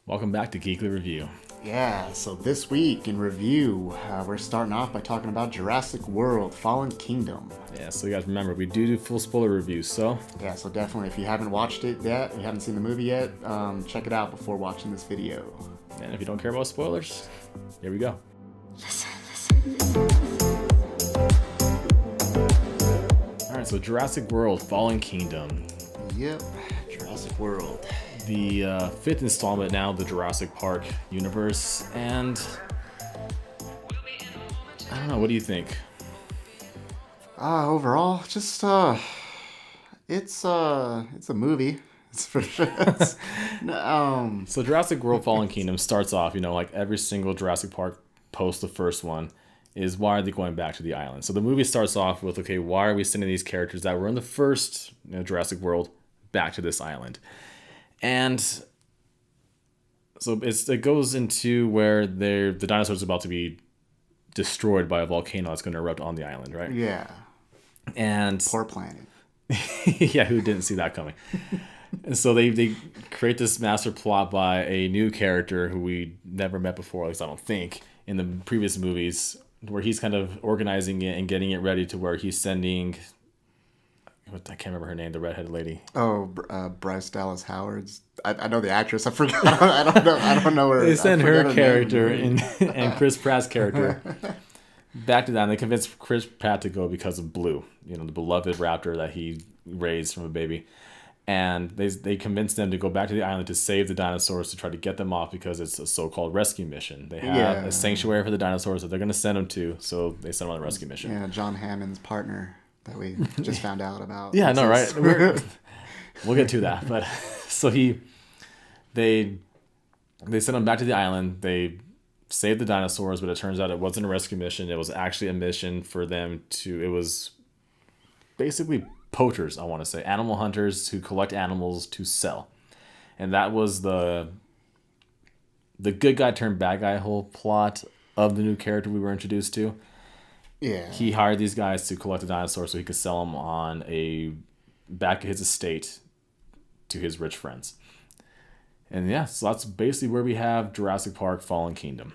Welcome back to Geekly Review. Yeah, so this week in review, we're starting off by talking about Jurassic World Fallen Kingdom. Yeah, so you guys remember, we do full spoiler reviews, so... Yeah, so definitely, if you haven't watched it yet, if you haven't seen the movie yet, check it out before watching this video. And if you don't care about spoilers, here we go. Alright, so Jurassic World Fallen Kingdom. Yep, Jurassic World. The fifth installment now, the Jurassic Park universe, and... I don't know, what do you think? Overall, just, it's a movie. It's for sure. So Jurassic World Fallen Kingdom starts off, like every single Jurassic Park post the first one, is why are they going back to the island? So the movie starts off with, okay, why are we sending these characters that were in the first Jurassic World back to this island? And so it goes into where the dinosaurs are about to be destroyed by a volcano that's going to erupt on the island, right? Yeah. And Poor planet. yeah, who didn't see that coming? And so they create this master plot by a new character who we never met before, at least I don't think, in the previous movies, where he's kind of organizing it and getting it ready to where he's sending... I can't remember her name, the redheaded lady. Oh, Bryce Dallas Howard's. I know the actress. I forgot. I don't know her. They send her character name. and Chris Pratt's character back to that, and they convince Chris Pratt to go because of Blue, the beloved raptor that he raised from a baby. And they convince them to go back to the island to save the dinosaurs, to try to get them off, because it's a so-called rescue mission. They have a sanctuary for the dinosaurs that they're going to send them to, so they send them on a rescue mission. Yeah, John Hammond's partner that we just found out about. Yeah, I know, right? We'll get to that. But so they send them back to the island. They save the dinosaurs, but it turns out it wasn't a rescue mission. It was actually a mission for them to... It was basically poachers, I want to say. Animal hunters who collect animals to sell. And that was the good guy turned bad guy whole plot of the new character we were introduced to. Yeah. He hired these guys to collect the dinosaurs so he could sell them on back at his estate to his rich friends. And yeah, so that's basically where we have Jurassic Park Fallen Kingdom.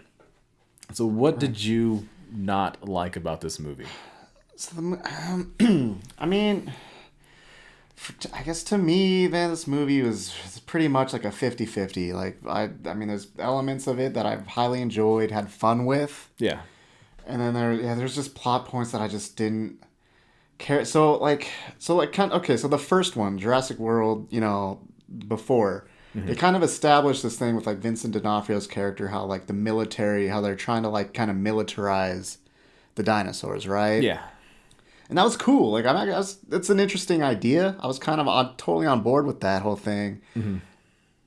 So what did you not like about this movie? So I mean, I guess to me, man, this movie was pretty much like a 50-50. Like, I mean, there's elements of it that I've highly enjoyed, had fun with. Yeah. And then there's just plot points that I just didn't care. So the first one, Jurassic World, before, they kind of established this thing with like Vincent D'Onofrio's character, how like the military, how they're trying to like kind of militarize the dinosaurs, right? Yeah. And that was cool. Like, it's an interesting idea. I was kind of totally on board with that whole thing. Mm-hmm.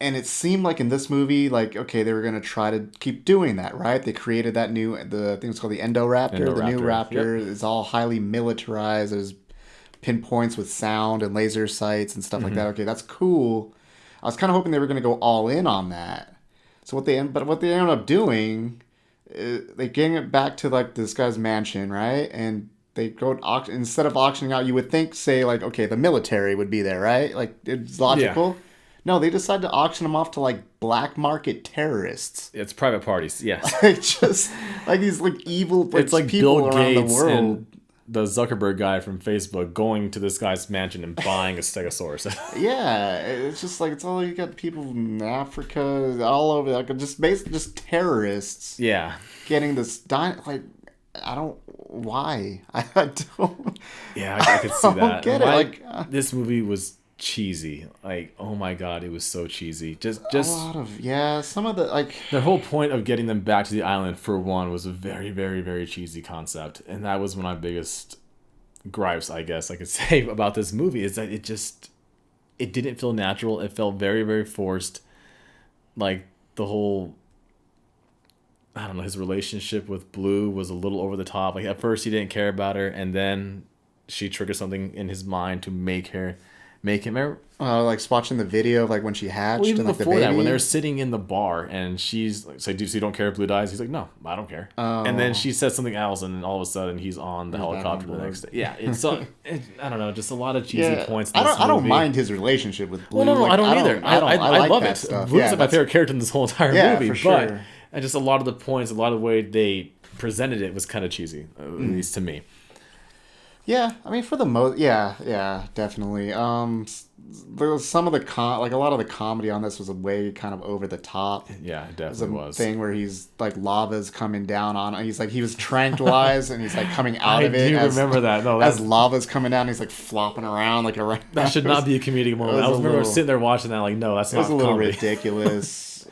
And it seemed like in this movie, like, okay, they were going to try to keep doing that, right? They created that I think it's called the Endoraptor. The new raptor is all highly militarized. There's pinpoints with sound and laser sights and stuff like that. Okay, that's cool. I was kind of hoping they were going to go all in on that. So what they ended up doing, they getting it back to like this guy's mansion, right? And they go instead of auctioning out, you would think, say, like, okay, the military would be there, right? Like, it's logical. Yeah. No, they decide to auction them off to like black market terrorists. It's private parties, yes. Like, just like these like evil it's like people Bill around Gates the world. And the Zuckerberg guy from Facebook going to this guy's mansion and buying a Stegosaurus. Yeah, it's just like it's all you got people in Africa, all over, like just basically just terrorists. Yeah, getting this I don't. Why? I don't. Yeah, I could see that. Get it. This movie was cheesy. Like, oh my god, it was so cheesy. Just a lot of some of the like. The whole point of getting them back to the island, for one, was a very, very, very cheesy concept, and that was one of my biggest gripes, I guess I could say, about this movie. Is that it didn't feel natural. It felt very, very forced. Like the whole... I don't know, his relationship with Blue was a little over the top. Like, at first he didn't care about her, and then she triggered something in his mind to make her make him. Remember? Like watching the video of like when she hatched Well, even and like the before baby. that, when they're sitting in the bar and she's like, so you don't care if Blue dies? He's like, no, I don't care. Oh. And then she says something else, and all of a sudden he's on the helicopter the next day. Yeah, it's so I don't know, just a lot of cheesy points. In I don't mind his relationship with Blue. Well, no, I don't either. I like love that it. stuff. Blue's like my favorite character in this whole entire movie. For sure. But and just a lot of the points, a lot of the way they presented it was kind of cheesy, at least to me. Yeah, I mean, for the most, yeah, definitely. There was some of the like a lot of the comedy on this was a way kind of over the top. Yeah, it definitely was. Thing where he's like lava's coming down on. He's like he was tranquilized and he's like coming out of it. I do remember that. No, as lava's coming down, he's like flopping around like a. That should not be a comedic moment. I remember sitting there watching that, like, no, that's not. It was a little ridiculous.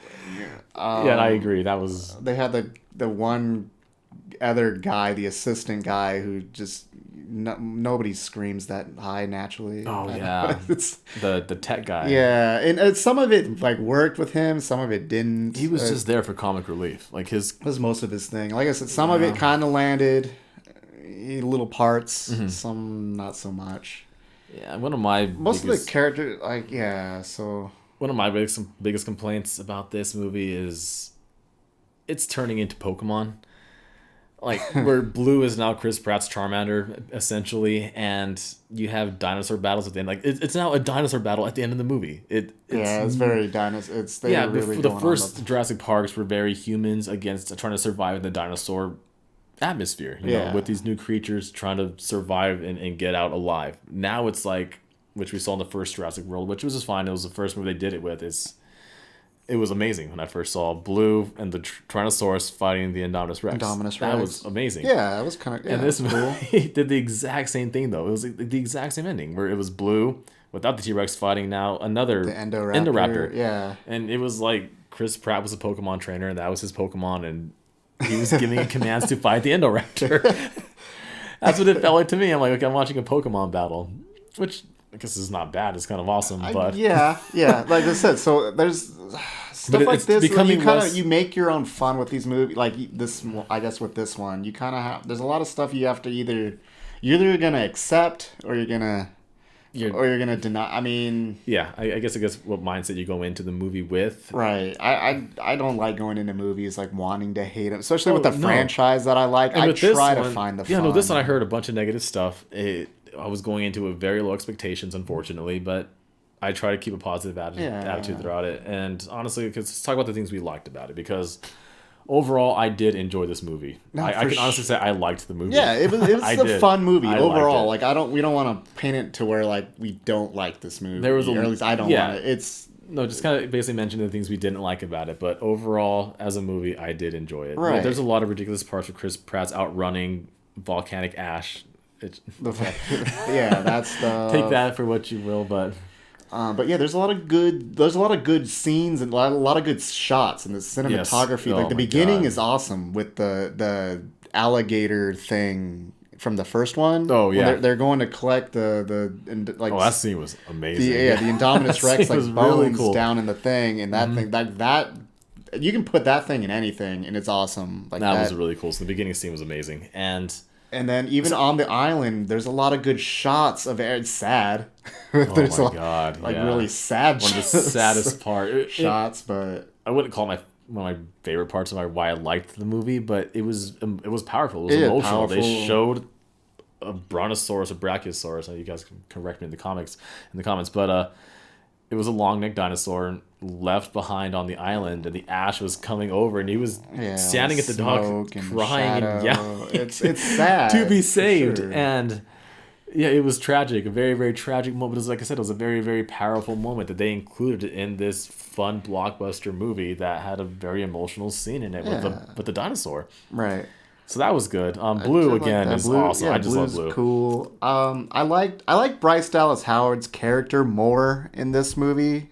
Yeah, I agree. That was. They had the one other guy, the assistant guy, who just. Nobody screams that high naturally. Oh yeah, it's the tech guy. Yeah, and some of it like worked with him, some of it didn't. He was just there for comic relief. Like his was most of his thing. Like I said, some of it kind of landed, little parts, some not so much. Yeah, one of my most of the character So one of my biggest complaints about this movie is it's turning into Pokemon. Like, where Blue is now Chris Pratt's Charmander, essentially, and you have dinosaur battles at the end. Like, it's now a dinosaur battle at the end of the movie. It's very dinosaur. The first Jurassic Parks were very humans against trying to survive in the dinosaur atmosphere, you know, with these new creatures trying to survive and get out alive. Now it's like, which we saw in the first Jurassic World, which was just fine. It was the first movie they did it with. It was amazing when I first saw Blue and the Tyrannosaurus fighting the Indominus Rex. That was amazing. Yeah, it was kind of. Yeah, and this movie did the exact same thing though. It was the exact same ending where it was Blue without the T-Rex fighting now another the Indoraptor. Yeah, and it was like Chris Pratt was a Pokemon trainer and that was his Pokemon and he was giving it commands to fight the Indoraptor. That's what it felt like to me. I'm like, okay, I'm watching a Pokemon battle, which. I guess it's not bad. It's kind of awesome, but yeah. Like I said, so there's stuff like this. You make your own fun with these movies. Like this, I guess with this one, you kind of have. There's a lot of stuff you have to you're either gonna accept or you're gonna deny. I mean, yeah. I guess what mindset you go into the movie with. Right. I don't like going into movies like wanting to hate them, especially with the franchise that I like. I try to find the fun. Yeah, no. This one I heard a bunch of negative stuff. I was going into with very low expectations, unfortunately, but I try to keep a positive attitude throughout it. And honestly, let's talk about the things we liked about it, because overall, I did enjoy this movie. I can honestly say I liked the movie. Yeah, it was a fun movie overall. Like we don't want to paint it to where like we don't like this movie. Or at least I don't want it. It's no, just kind of basically mention the things we didn't like about it. But overall, as a movie, I did enjoy it. Right. There's a lot of ridiculous parts with Chris Pratt's outrunning volcanic ash. That's the take that for what you will, but yeah, there's a lot of good scenes and a lot of good shots and the cinematography. Yes. Like the beginning is awesome with the alligator thing from the first one. Oh yeah, they're going to collect the that scene was amazing. The Indominus Rex like bones really cool. Down in the thing, and that thing that you can put that thing in anything and it's awesome. Like that was really cool. So the beginning scene was amazing, and then even on the island, there's a lot of good shots of it. It's sad. There's God, really sad. One of the saddest shots, but I wouldn't call it one of my favorite parts of why I liked the movie, but it was powerful. It was emotional. Powerful. They showed a brontosaurus, a brachiosaurus. You guys can correct me in the comments, but it was a long-necked dinosaur left behind on the island, and the ash was coming over, and he was standing at the dock crying and yelling. It's sad to be saved, and it was tragic, a very, very tragic moment. It was, like I said, it was a very, very powerful moment that they included in this fun blockbuster movie that had a very emotional scene in it with the dinosaur. Right. So that was good. Blue again is awesome. Yeah, I just love Blue. Cool. I like Bryce Dallas Howard's character more in this movie.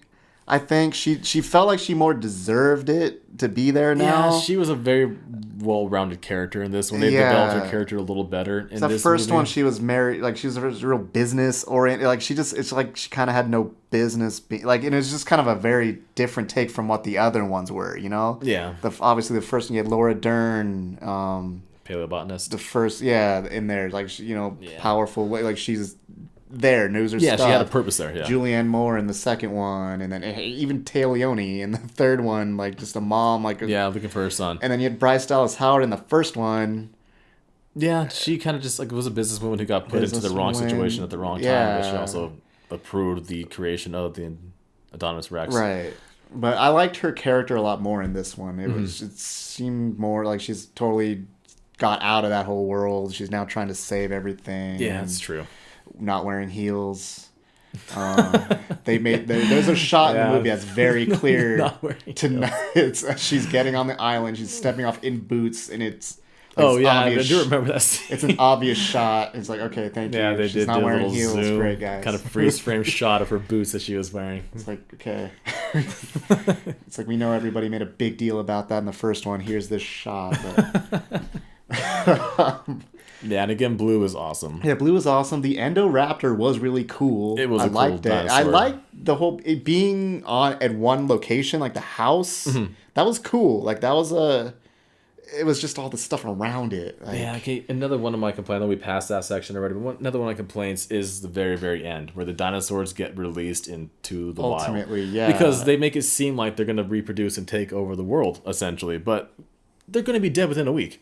I think she felt like she more deserved it to be there now. Yeah, she was a very well-rounded character in this one. They developed her character a little better in this movie. The first one, she was married, like she was real business-oriented. Like it's like she kind of had no business, and it was just kind of a very different take from what the other ones were, you know? Yeah. Obviously, the first one, you had Laura Dern, paleobotanist. The first, in there, like, powerful, like she's there, knows her Yeah, stuff. she had a purpose there. Yeah, Julianne Moore in the second one, and then even Taylor Leone in the third one, like just a mom, like looking for her son. And then you had Bryce Dallas Howard in the first one. Yeah, she kind of just like was a businesswoman who got put into the wrong situation at the wrong time, but she also approved the creation of the Adonis Rex. Right. But I liked her character a lot more in this one. It seemed more like she's totally got out of that whole world. She's now trying to save everything. Yeah, that's true. Not wearing heels. There's a shot in the movie that's very clear she's getting on the island, she's stepping off in boots, and it's I do remember that scene. It's an obvious shot. It's like, okay, thank you. Yeah, they she's did not do a wearing little heels. zoom, Great, guys. kind of freeze frame shot of her boots that she was wearing. It's like, okay. It's like, we know everybody made a big deal about that in the first one. Here's this shot. Yeah, and again, Blue was awesome. Yeah, Blue was awesome. The Endoraptor was really cool. It was. I liked it. I liked the whole it being at one location, like the house. Mm-hmm. That was cool. Like that was it was just all the stuff around it. Like, yeah, okay. Another one of my complaints, I know we passed that section already, but another one of my complaints is the very, very end, where the dinosaurs get released into the wild. Ultimately, yeah. Because they make it seem like they're going to reproduce and take over the world, essentially, but they're going to be dead within a week.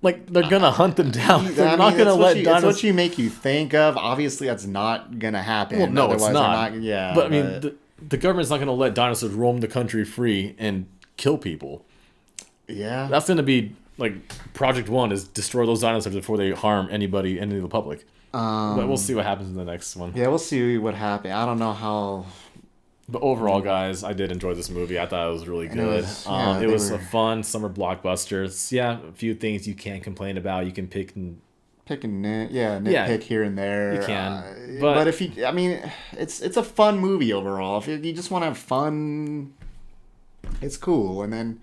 Like, they're going to hunt them down. They're not going to let dinosaurs... That's what you make you think of. Obviously, that's not going to happen. Well, no, otherwise it's not. But, I mean, the government's not going to let dinosaurs roam the country free and kill people. Yeah. That's going to be, like, Project 1 is destroy those dinosaurs before they harm anybody, any of the public. But we'll see what happens in the next one. Yeah, we'll see what happens. I don't know how... But overall, guys, I did enjoy this movie. I thought it was really good. It was a fun summer blockbuster. A few things you can't complain about. You can nitpick here and there. You can. But if you... I mean, it's a fun movie overall. If you just want to have fun, it's cool. And then...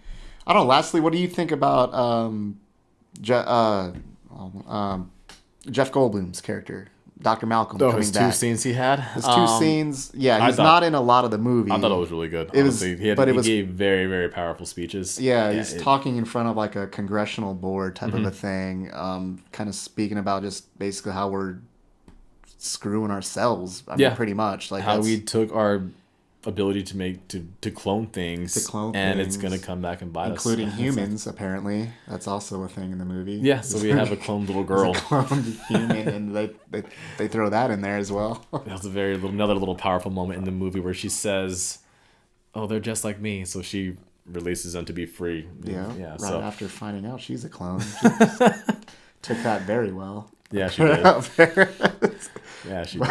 I don't know. Lastly, what do you think about Jeff Goldblum's character, Dr. Malcolm, coming his back? His 2 scenes he had? His 2 scenes. Yeah, he's not in a lot of the movie. I thought it was really good, honestly. He gave very, very powerful speeches. Yeah, he's talking in front of like a congressional board type of a thing, kind of speaking about just basically how we're screwing ourselves. I mean, pretty much. Like how we took our... ability to clone things, it's going to come back and bite us, including humans. Apparently, that's also a thing in the movie. Yeah, so we have a cloned little girl, cloned human, and they throw that in there as well. That's another little powerful moment in the movie where she says, "Oh, they're just like me," so she releases them to be free. Yeah. Right after finding out she's a clone, she took that very well. Yeah, she did. Yeah, she did.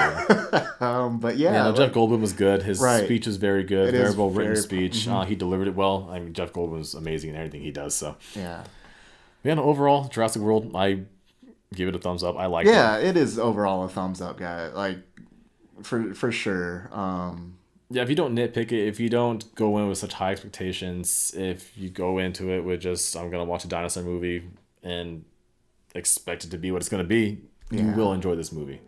But yeah, Jeff Goldblum was good. His speech was very good. Very well written speech. He delivered it well. I mean, Jeff Goldblum's amazing in everything he does. So yeah. Overall, Jurassic World, I give it a thumbs up. I like it. Yeah, it is overall a thumbs up, guy. Like for sure. If you don't nitpick it, if you don't go in with such high expectations, if you go into it with just I'm gonna watch a dinosaur movie and expect it to be what it's gonna be, you will enjoy this movie.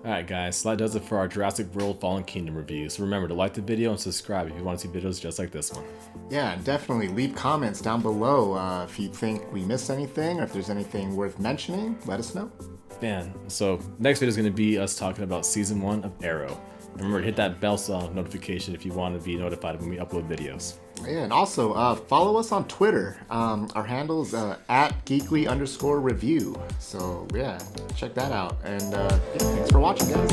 Alright guys, so that does it for our Jurassic World Fallen Kingdom review. So remember to like the video and subscribe if you want to see videos just like this one. Yeah, definitely leave comments down below if you think we missed anything or if there's anything worth mentioning, let us know. So next video is going to be us talking about Season 1 of Arrow. And remember to hit that bell notification if you want to be notified when we upload videos. Yeah, and also follow us on Twitter. Our handle is @geekly_review. So yeah, check that out. And thanks for watching, guys.